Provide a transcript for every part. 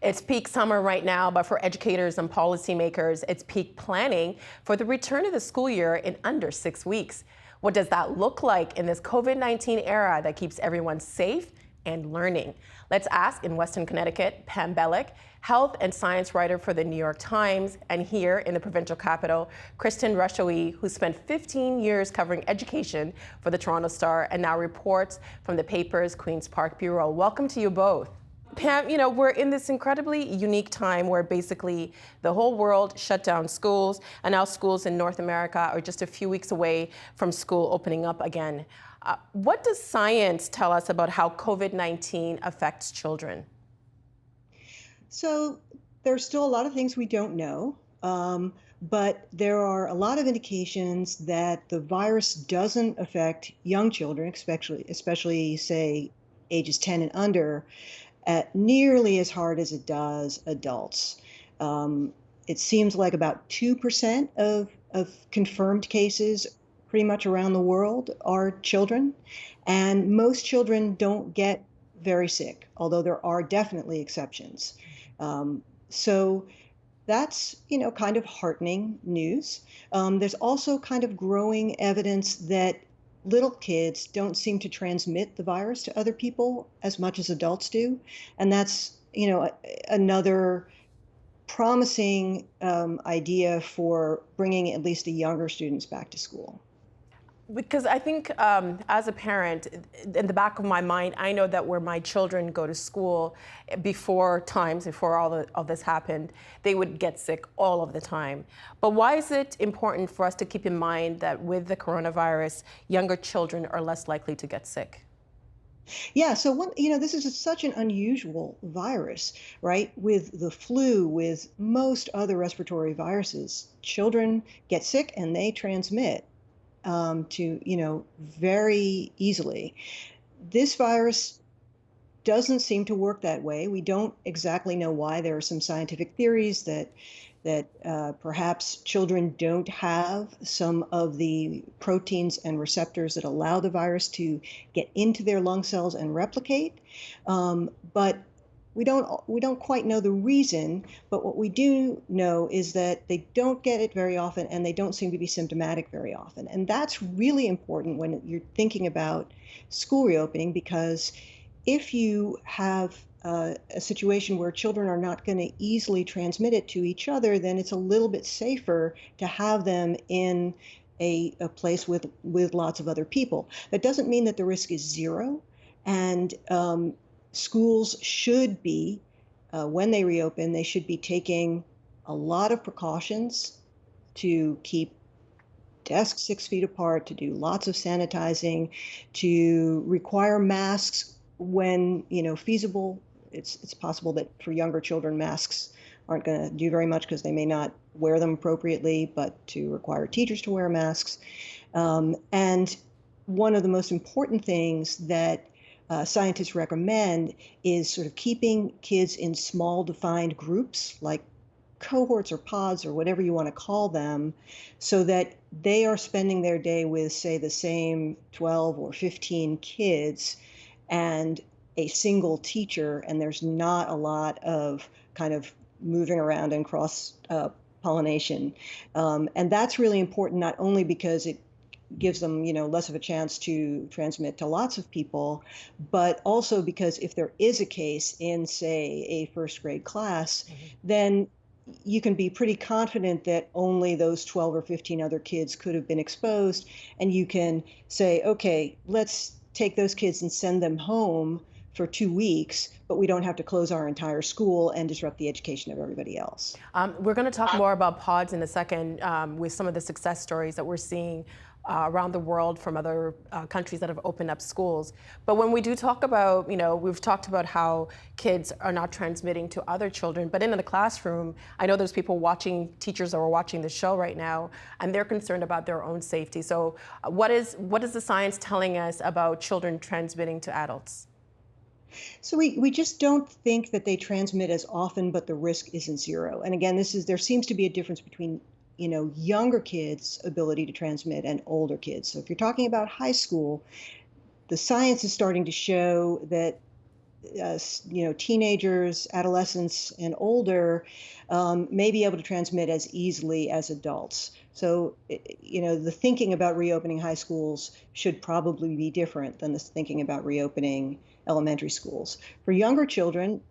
It's peak summer right now, but for educators and policymakers, it's peak planning for the return of the school year in under 6 weeks. What does that look like in this COVID-19 era that keeps everyone safe and learning? Let's ask in Western Connecticut, Pam Belluck, health and science writer for the New York Times, and here in the provincial capital, Kristin Rushowy, who spent 15 years covering education for the Toronto Star and now reports from the paper's Queen's Park Bureau. Welcome to you both. Pam, we're in this incredibly unique time where basically the whole world shut down schools, and now schools in North America are just a few weeks away from school opening up again. What does science tell us about how COVID-19 affects children? So there's still a lot of things we don't know, but there are a lot of indications that the virus doesn't affect young children, especially say ages 10 and under, at nearly as hard as it does adults. It seems like about 2% of confirmed cases pretty much around the world are children, and most children don't get very sick, although there are definitely exceptions. So that's, kind of heartening news. There's also kind of growing evidence that little kids don't seem to transmit the virus to other people as much as adults do. And that's, another promising idea for bringing at least the younger students back to school. Because I think as a parent, in the back of my mind, I know that where my children go to school before all this happened, they would get sick all of the time. But why is it important for us to keep in mind that with the coronavirus, younger children are less likely to get sick? Yeah, so this is such an unusual virus, right? With the flu, with most other respiratory viruses, children get sick and they transmit very easily. This virus doesn't seem to work that way. We don't exactly know why. There are some scientific theories that perhaps children don't have some of the proteins and receptors that allow the virus to get into their lung cells and replicate. But we don't quite know the reason, but what we do know is that they don't get it very often and they don't seem to be symptomatic very often. And that's really important when you're thinking about school reopening, because if you have a situation where children are not going to easily transmit it to each other, then it's a little bit safer to have them in a place with lots of other people. That doesn't mean that the risk is zero. And schools should be, when they reopen, they should be taking a lot of precautions to keep desks 6 feet apart, to do lots of sanitizing, to require masks when feasible. It's possible that for younger children, masks aren't going to do very much because they may not wear them appropriately, but to require teachers to wear masks. And one of the most important things that scientists recommend is sort of keeping kids in small defined groups, like cohorts or pods or whatever you want to call them, so that they are spending their day with, say, the same 12 or 15 kids and a single teacher, and there's not a lot of kind of moving around and cross pollination. And that's really important, not only because it gives them, less of a chance to transmit to lots of people, but also because if there is a case in, say, a first grade class, then you can be pretty confident that only those 12 or 15 other kids could have been exposed. And you can say, okay, let's take those kids and send them home for 2 weeks, but we don't have to close our entire school and disrupt the education of everybody else. We're going to talk more about pods in a second with some of the success stories that we're seeing around the world from other countries that have opened up schools. But when we do talk about, we've talked about how kids are not transmitting to other children, but in the classroom, I know there's teachers that are watching the show right now, and they're concerned about their own safety. So what is the science telling us about children transmitting to adults? So we just don't think that they transmit as often, but the risk isn't zero. And again, there seems to be a difference between younger kids' ability to transmit and older kids. So if you're talking about high school, the science is starting to show that teenagers, adolescents, and older may be able to transmit as easily as adults. So, the thinking about reopening high schools should probably be different than the thinking about reopening elementary schools. For younger children,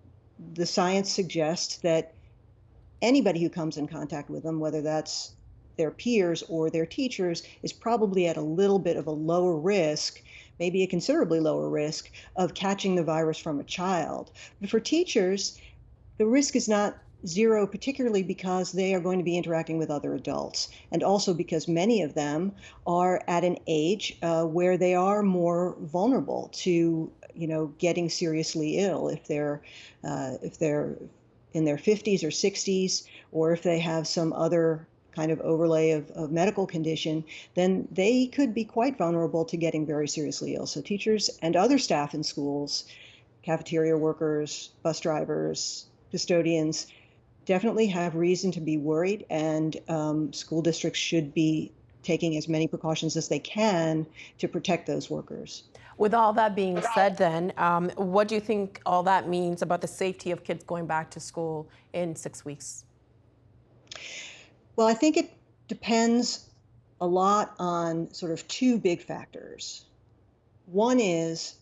the science suggests that anybody who comes in contact with them, whether that's their peers or their teachers, is probably at a little bit of a lower risk, maybe a considerably lower risk, of catching the virus from a child. But for teachers, the risk is not zero, particularly because they are going to be interacting with other adults, and also because many of them are at an age where they are more vulnerable to, getting seriously ill if they're in their 50s or 60s, or if they have some other kind of overlay of medical condition, then they could be quite vulnerable to getting very seriously ill. So teachers and other staff in schools, cafeteria workers, bus drivers, custodians, definitely have reason to be worried, and school districts should be taking as many precautions as they can to protect those workers. With all that being said, then, what do you think all that means about the safety of kids going back to school in 6 weeks? Well, I think it depends a lot on sort of two big factors. One is,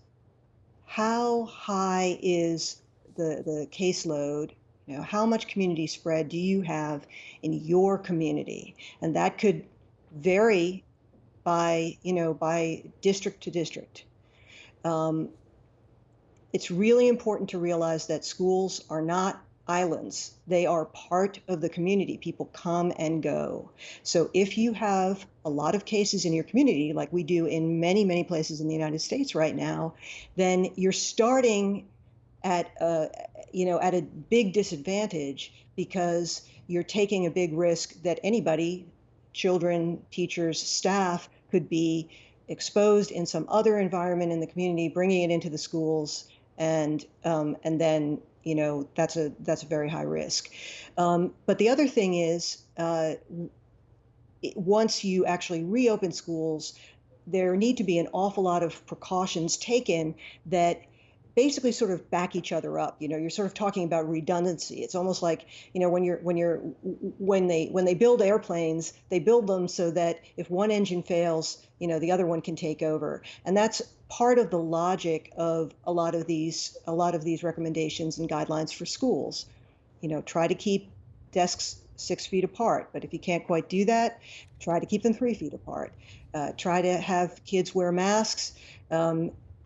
how high is the caseload? How much community spread do you have in your community? And that could vary by district to district. It's really important to realize that schools are not islands. They are part of the community. People come and go. So if you have a lot of cases in your community, like we do in many, many places in the United States right now, then you're starting at a big disadvantage, because you're taking a big risk that anybody, children, teachers, staff, could be exposed in some other environment in the community, bringing it into the schools, and then that's a very high risk. But the other thing is, once you actually reopen schools, there need to be an awful lot of precautions taken that basically sort of back each other up. You're sort of talking about redundancy. It's almost like, when they build airplanes, they build them so that if one engine fails, the other one can take over. And that's part of the logic of a lot of these recommendations and guidelines for schools. Try to keep desks 6 feet apart, but if you can't quite do that, try to keep them 3 feet apart. Try to have kids wear masks.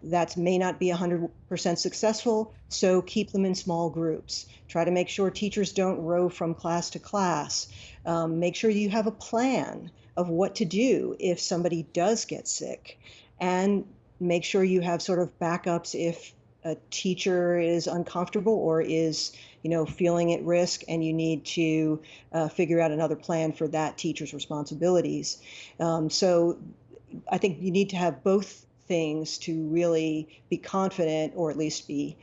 That may not be 100% successful, so keep them in small groups. Try to make sure teachers don't rove from class to class. Make sure you have a plan of what to do if somebody does get sick, and make sure you have sort of backups if a teacher is uncomfortable or is feeling at risk, and you need to figure out another plan for that teacher's responsibilities. So I think you need to have both things to really be confident, or at least be,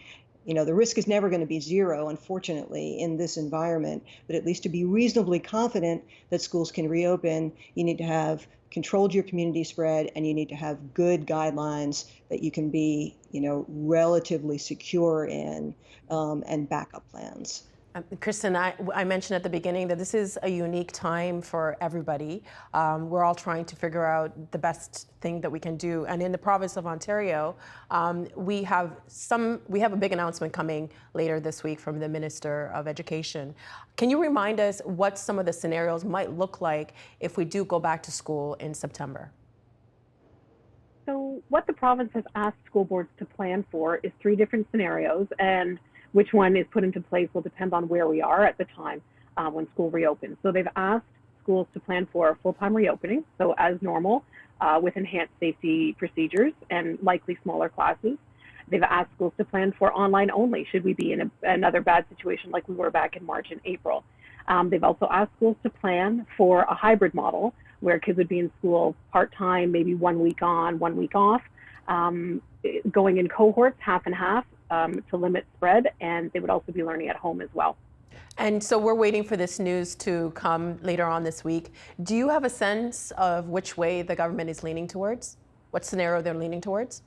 the risk is never going to be zero, unfortunately, in this environment, but at least to be reasonably confident that schools can reopen, you need to have controlled your community spread, and you need to have good guidelines that you can be, relatively secure in, and backup plans. Kristin, I mentioned at the beginning that this is a unique time for everybody. We're all trying to figure out the best thing that we can do. And in the province of Ontario, we have a big announcement coming later this week from the Minister of Education. Can you remind us what some of the scenarios might look like if we do go back to school in September? So what the province has asked school boards to plan for is 3 different scenarios, and which one is put into place will depend on where we are at the time when school reopens. So they've asked schools to plan for a full-time reopening, so as normal, with enhanced safety procedures and likely smaller classes. They've asked schools to plan for online only, should we be in another bad situation like we were back in March and April. They've also asked schools to plan for a hybrid model, where kids would be in school part-time, maybe 1 week on, 1 week off, going in cohorts, half and half, to limit spread, and they would also be learning at home as well. And so we're waiting for this news to come later on this week. Do you have a sense of which way the government is leaning towards? What scenario they're leaning towards?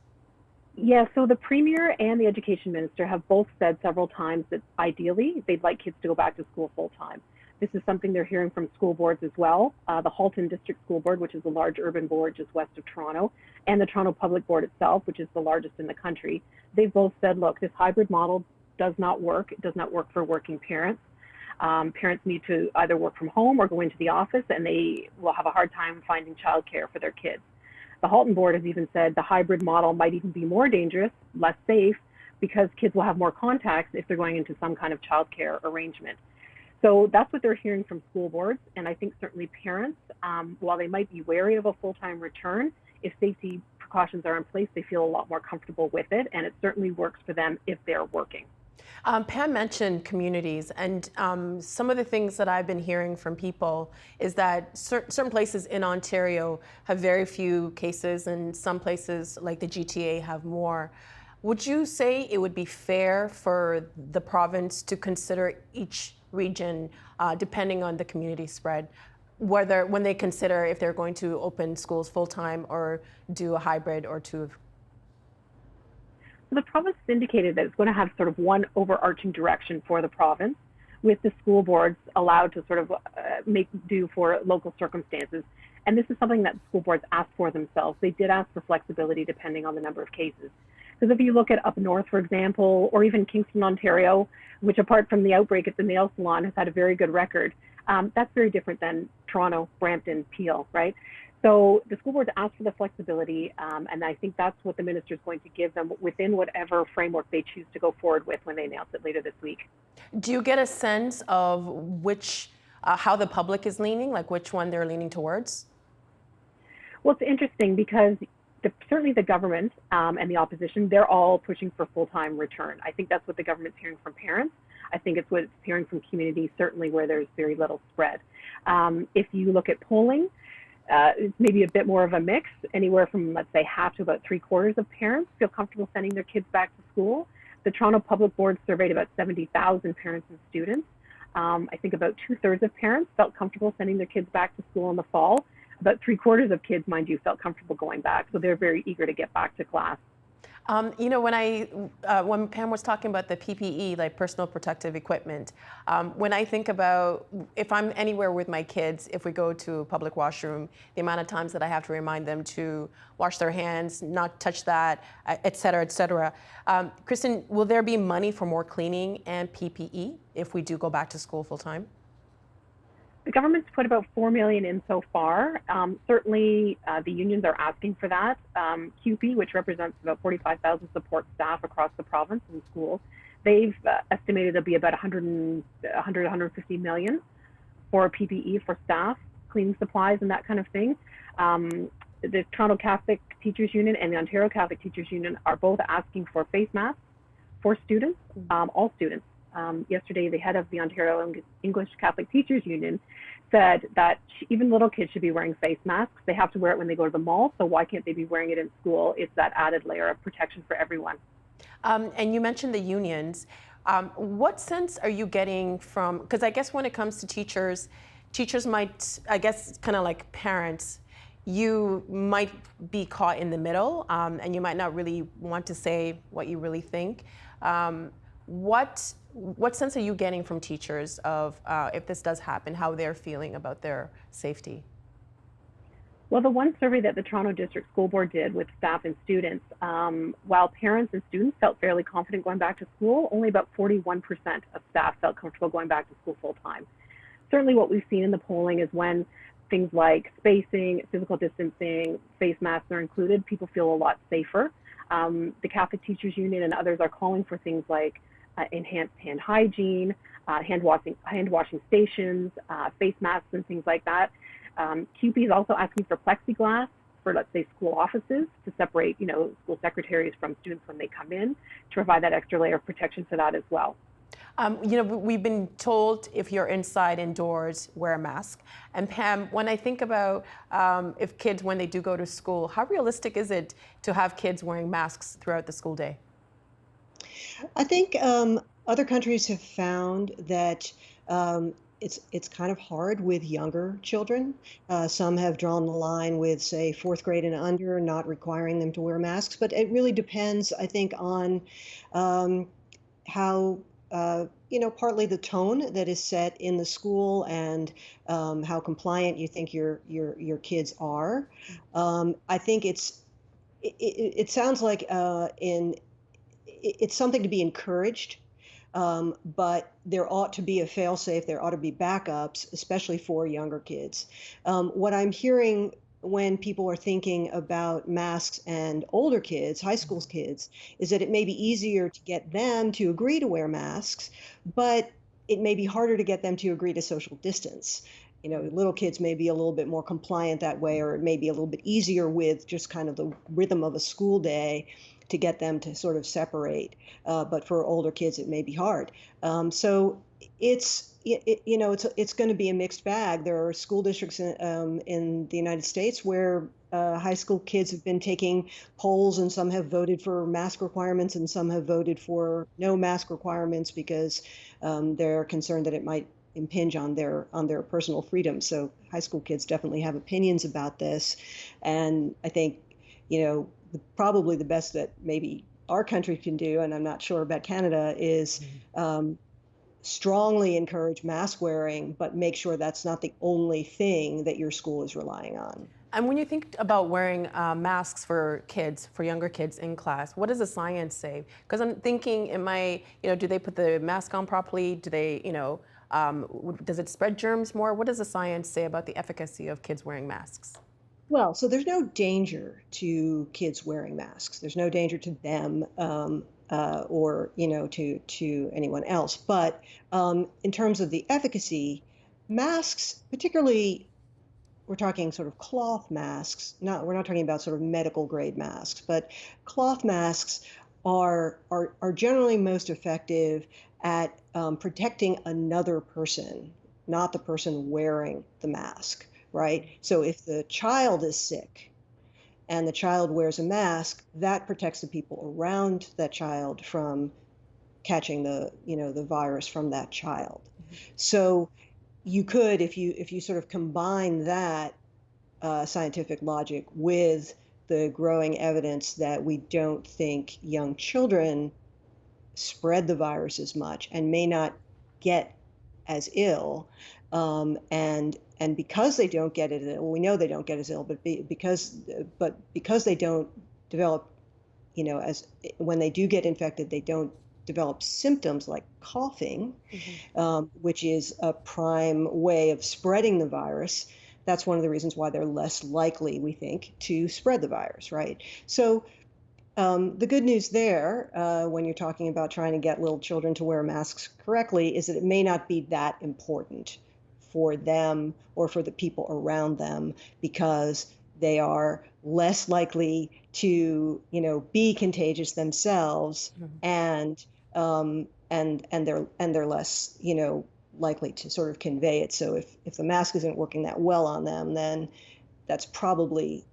Yeah, so the Premier and the Education Minister have both said several times that ideally they'd like kids to go back to school full time. This is something they're hearing from school boards as well. The Halton District School Board, which is a large urban board just west of Toronto, and the Toronto Public Board itself, which is the largest in the country, they've both said, look, this hybrid model does not work. It does not work for working parents. Parents need to either work from home or go into the office, and they will have a hard time finding childcare for their kids. The Halton board has even said the hybrid model might even be more dangerous, less safe, because kids will have more contacts if they're going into some kind of childcare arrangement. So that's what they're hearing from school boards, and I think certainly parents, while they might be wary of a full-time return, if safety precautions are in place, they feel a lot more comfortable with it, and it certainly works for them if they're working. Pam mentioned communities, and some of the things that I've been hearing from people is that certain places in Ontario have very few cases, and some places like the GTA have more. Would you say it would be fair for the province to consider each region, depending on the community spread, whether when they consider if they're going to open schools full-time or do a hybrid or two? The province has indicated that it's going to have sort of one overarching direction for the province, with the school boards allowed to sort of make do for local circumstances. And this is something that school boards asked for themselves. They did ask for flexibility depending on the number of cases. Because if you look at up north, for example, or even Kingston, Ontario, which apart from the outbreak at the nail salon has had a very good record, that's very different than Toronto, Brampton, Peel, right? So the school boards asked for the flexibility, and I think that's what the minister is going to give them within whatever framework they choose to go forward with when they announce it later this week. Do you get a sense of which, how the public is leaning, like which one they're leaning towards? Well, it's interesting because certainly the government and the opposition, they're all pushing for full-time return. I think that's what the government's hearing from parents. I think it's what it's hearing from communities, certainly where there's very little spread. If you look at polling, it's maybe a bit more of a mix. Anywhere from, let's say, half to about 3/4 of parents feel comfortable sending their kids back to school. The Toronto Public Board surveyed about 70,000 parents and students. I think about 2/3 of parents felt comfortable sending their kids back to school in the fall. About 3/4 of kids, mind you, felt comfortable going back. So they're very eager to get back to class. You know, when Pam was talking about the PPE, like personal protective equipment, when I think about if I'm anywhere with my kids, if we go to a public washroom, the amount of times that I have to remind them to wash their hands, not touch that, et cetera, et cetera. Kristin, will there be money for more cleaning and PPE if we do go back to school full time? The government's put about $4 million in so far. Certainly, the unions are asking for that. QP, which represents about 45,000 support staff across the province and schools, they've estimated it'll be about 150 million for PPE for staff, cleaning supplies, and that kind of thing. The Toronto Catholic Teachers Union and the Ontario Catholic Teachers Union are both asking for face masks for students, all students. Yesterday, the head of the Ontario English Catholic Teachers Union said that even little kids should be wearing face masks. They have to wear it when they go to the mall, so why can't they be wearing it in school? It's that added layer of protection for everyone. And you mentioned the unions. What sense are you getting from, because I guess when it comes to teachers might, I guess kind of like parents, you might be caught in the middle and you might not really want to say what you really think. What sense are you getting from teachers of if this does happen, how they're feeling about their safety? Well, the one survey that the Toronto District School Board did with staff and students, while parents and students felt fairly confident going back to school, only about 41% of staff felt comfortable going back to school full time. Certainly what we've seen in the polling is when things like spacing, physical distancing, face masks are included, people feel a lot safer. The Catholic Teachers Union and others are calling for things like enhanced hand hygiene, hand washing stations, face masks and things like that. QP is also asking for plexiglass for, let's say, school offices to separate, school secretaries from students when they come in, to provide that extra layer of protection for that as well. We've been told if you're inside, indoors, wear a mask. And Pam, when I think about if kids, when they do go to school, how realistic is it to have kids wearing masks throughout the school day? I think other countries have found that it's kind of hard with younger children. Some have drawn the line with, say, fourth grade and under, not requiring them to wear masks. But it really depends, I think, on um, how partly the tone that is set in the school and how compliant you think your kids are. I think it sounds like it's something to be encouraged, but there ought to be a fail-safe. There ought to be backups, especially for younger kids. What I'm hearing when people are thinking about masks and older kids, high school kids, is that it may be easier to get them to agree to wear masks, but it may be harder to get them to agree to social distance. Little kids may be a little bit more compliant that way, or it may be a little bit easier with just kind of the rhythm of a school day to get them to sort of separate. But for older kids, it may be hard. So it's going to be a mixed bag. There are school districts in the United States where high school kids have been taking polls, and some have voted for mask requirements, and some have voted for no mask requirements because they're concerned that it might impinge on their personal freedom. So high school kids definitely have opinions about this, and I think probably the best that maybe our country can do, and I'm not sure about Canada, is strongly encourage mask wearing, but make sure that's not the only thing that your school is relying on. And when you think about wearing masks for kids, for younger kids in class, what does the science say? Because I'm thinking, do they put the mask on properly? Do they, does it spread germs more? What does the science say about the efficacy of kids wearing masks? Well, so there's no danger to kids wearing masks. There's no danger to them or to anyone else. But in terms of the efficacy, masks, particularly, we're talking sort of cloth masks. We're not talking about sort of medical grade masks, but cloth masks are generally most effective at protecting another person, not the person wearing the mask. Right? So if the child is sick and the child wears a mask, that protects the people around that child from catching the virus from that child. So you could, if you sort of combine that scientific logic with the growing evidence that we don't think young children spread the virus as much and may not get as ill, and because they don't get it, we know they don't get as ill, but because they don't develop, as when they do get infected, they don't develop symptoms like coughing, which is a prime way of spreading the virus. That's one of the reasons why they're less likely, we think, to spread the virus, right? So the good news there, when you're talking about trying to get little children to wear masks correctly, is that it may not be that important for them or for the people around them, because they are less likely to, be contagious themselves, and they're less, likely to sort of convey it. So if the mask isn't working that well on them, then that's probably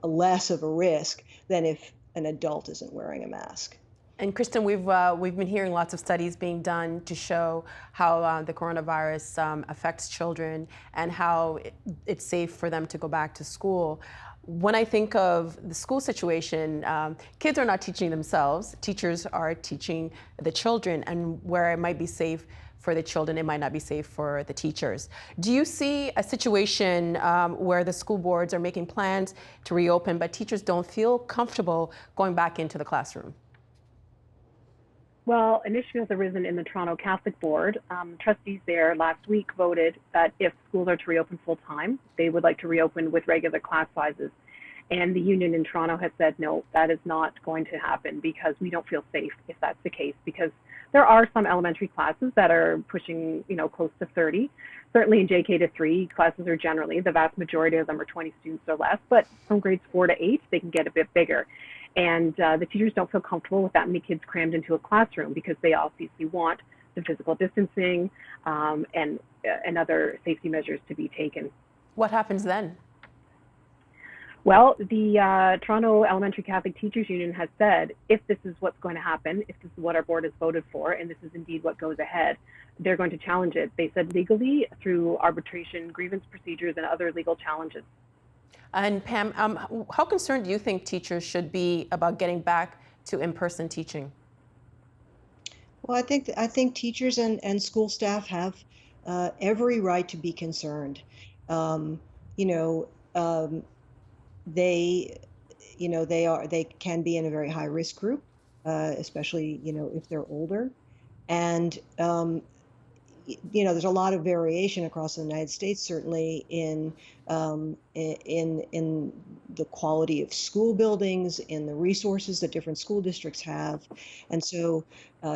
less of a risk than if an adult isn't wearing a mask. And Kristin, we've been hearing lots of studies being done to show how the coronavirus affects children and how it's safe for them to go back to school. When I think of the school situation, kids are not teaching themselves. Teachers are teaching the children, and where it might be safe for the children, it might not be safe for the teachers. Do you see a situation where the school boards are making plans to reopen, but teachers don't feel comfortable going back into the classroom? Well, an issue has arisen in the Toronto Catholic Board. Trustees there last week voted that if schools are to reopen full-time, they would like to reopen with regular class sizes. And the union in Toronto has said, no, that is not going to happen because we don't feel safe if that's the case, because there are some elementary classes that are pushing, close to 30. Certainly in JK to 3, classes are generally, the vast majority of them are 20 students or less, but from grades 4 to 8, they can get a bit bigger. And the teachers don't feel comfortable with that many kids crammed into a classroom because they obviously want the physical distancing and other safety measures to be taken. What happens then? Well, the Toronto Elementary Catholic Teachers Union has said if this is what's going to happen, if this is what our board has voted for, and this is indeed what goes ahead, they're going to challenge it. They said legally through arbitration, grievance procedures, and other legal challenges. And Pam, how concerned do you think teachers should be about getting back to in-person teaching? Well, I think teachers and school staff have every right to be concerned. Um, you know, um, they, they can be in a very high risk group, especially if they're older, and there's a lot of variation across the United States, certainly in the quality of school buildings, in the resources that different school districts have, and so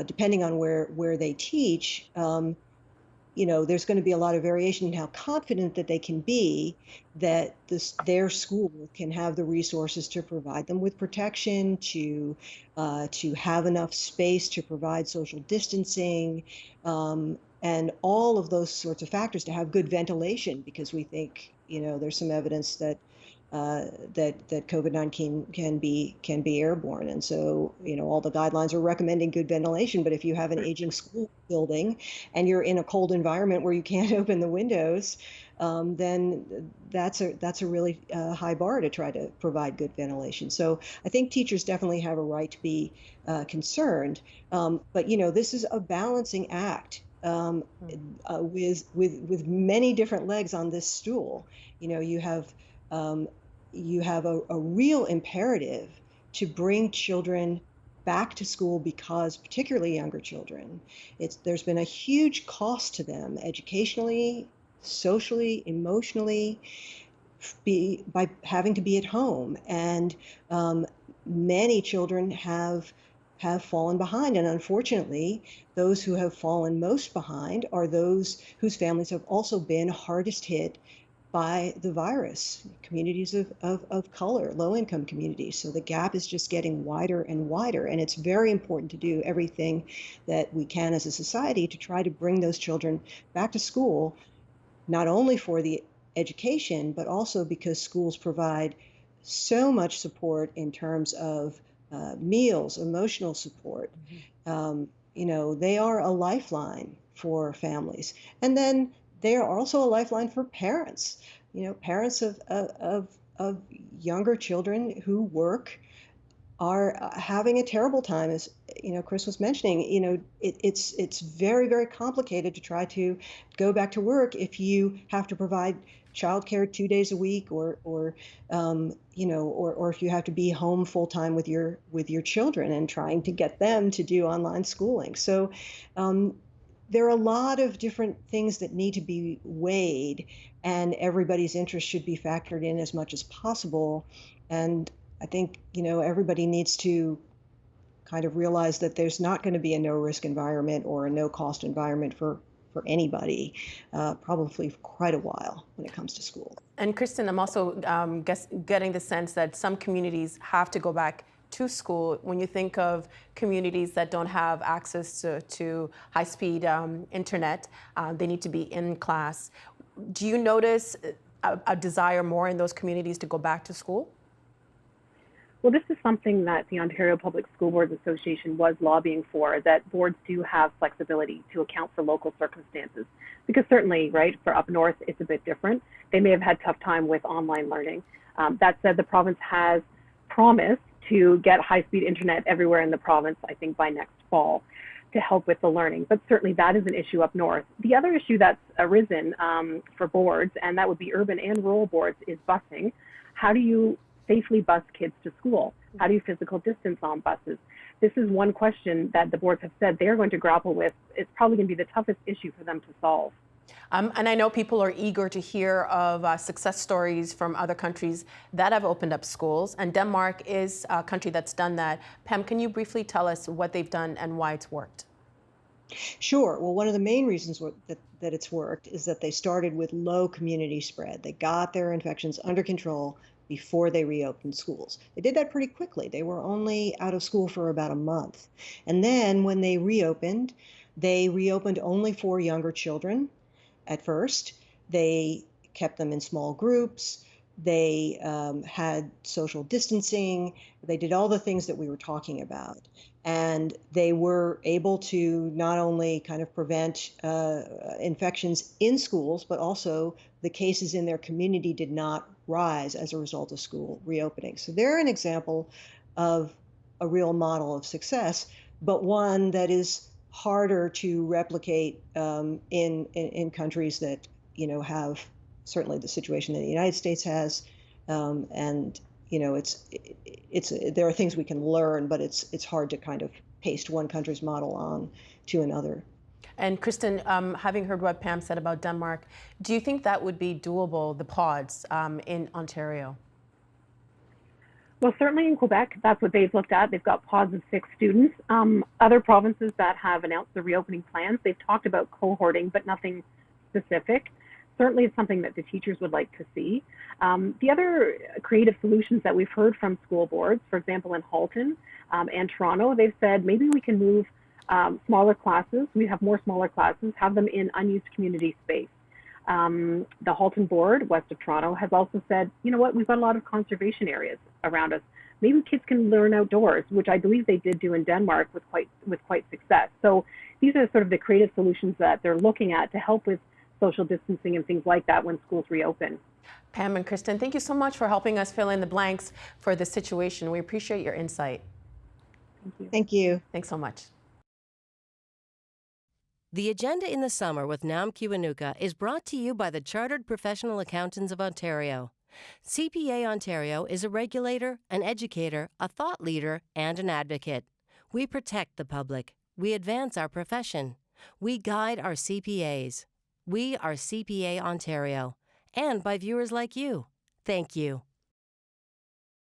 depending on where they teach, there's going to be a lot of variation in how confident that they can be that their school can have the resources to provide them with protection, to have enough space to provide social distancing, and all of those sorts of factors, to have good ventilation, because we think there's some evidence that that COVID-19 can be airborne, and so all the guidelines are recommending good ventilation. But if you have an aging school building and you're in a cold environment where you can't open the windows, then that's a really high bar to try to provide good ventilation. So I think teachers definitely have a right to be concerned, but this is a balancing act. With many different legs on this stool. Um, you have a real imperative to bring children back to school, because particularly younger children, there's been a huge cost to them educationally, socially, emotionally, by having to be at home, and many children have fallen behind, and unfortunately those who have fallen most behind are those whose families have also been hardest hit by the virus, communities of color, low-income communities. So the gap is just getting wider and wider, and it's very important to do everything that we can as a society to try to bring those children back to school, not only for the education, but also because schools provide so much support in terms of meals, emotional support. They are a lifeline for families. And then they are also a lifeline for parents. Parents of younger children who work are having a terrible time. As Chris was mentioning, it's very, very complicated to try to go back to work if you have to provide childcare 2 days a week, or if you have to be home full time with your children and trying to get them to do online schooling. So there are a lot of different things that need to be weighed, and everybody's interest should be factored in as much as possible. And I think everybody needs to kind of realize that there's not going to be a no-risk environment or a no-cost environment for anybody, probably for quite a while when it comes to school. And Kristin, I'm also getting the sense that some communities have to go back to school. When you think of communities that don't have access to high-speed internet, they need to be in class. Do you notice a desire more in those communities to go back to school? Well, this is something that the Ontario Public School Boards Association was lobbying for, that boards do have flexibility to account for local circumstances. Because certainly, right, for up north, it's a bit different. They may have had a tough time with online learning. That said, the province has promised to get high-speed internet everywhere in the province, I think by next fall, to help with the learning. But certainly that is an issue up north. The other issue that's arisen for boards, and that would be urban and rural boards, is busing. How do you safely bus kids to school? How do you physical distance on buses? This is one question that the boards have said they're going to grapple with. It's probably going to be the toughest issue for them to solve. And I know people are eager to hear of success stories from other countries that have opened up schools, and Denmark is a country that's done that. Pam, can you briefly tell us what they've done and why it's worked? Sure. Well, one of the main reasons that it's worked is that they started with low community spread. They got their infections under control before they reopened schools. They did that pretty quickly. They were only out of school for about a month. And then when they reopened only for younger children at first. They kept them in small groups. They had social distancing. They did all the things that we were talking about. And they were able to not only kind of prevent infections in schools, but also the cases in their community did not rise as a result of school reopening. So they're an example of a real model of success, but one that is harder to replicate in countries that have certainly the situation that the United States has, and it's there are things we can learn, but it's hard to kind of paste one country's model on to another. And Kristin, having heard what Pam said about Denmark, do you think that would be doable, the pods in Ontario? Well, certainly in Quebec, that's what they've looked at. They've got pods of 6 students. Other provinces that have announced the reopening plans, they've talked about cohorting, but nothing specific. Certainly it's something that the teachers would like to see. The other creative solutions that we've heard from school boards, for example, in Halton and Toronto, they've said maybe we can move smaller classes. We have more smaller classes, have them in unused community space. The Halton board, west of Toronto, has also said, you know what, we've got a lot of conservation areas around us. Maybe kids can learn outdoors, which I believe they did do in Denmark with quite success. So these are sort of the creative solutions that they're looking at to help with social distancing and things like that when schools reopen. Pam and Kristin, thank you so much for helping us fill in the blanks for the situation. We appreciate your insight. Thank you. Thank you. Thanks so much. The Agenda in the Summer with Nam Kiwanuka is brought to you by the Chartered Professional Accountants of Ontario. CPA Ontario is a regulator, an educator, a thought leader, and an advocate. We protect the public. We advance our profession. We guide our CPAs. We are CPA Ontario. And by viewers like you. Thank you.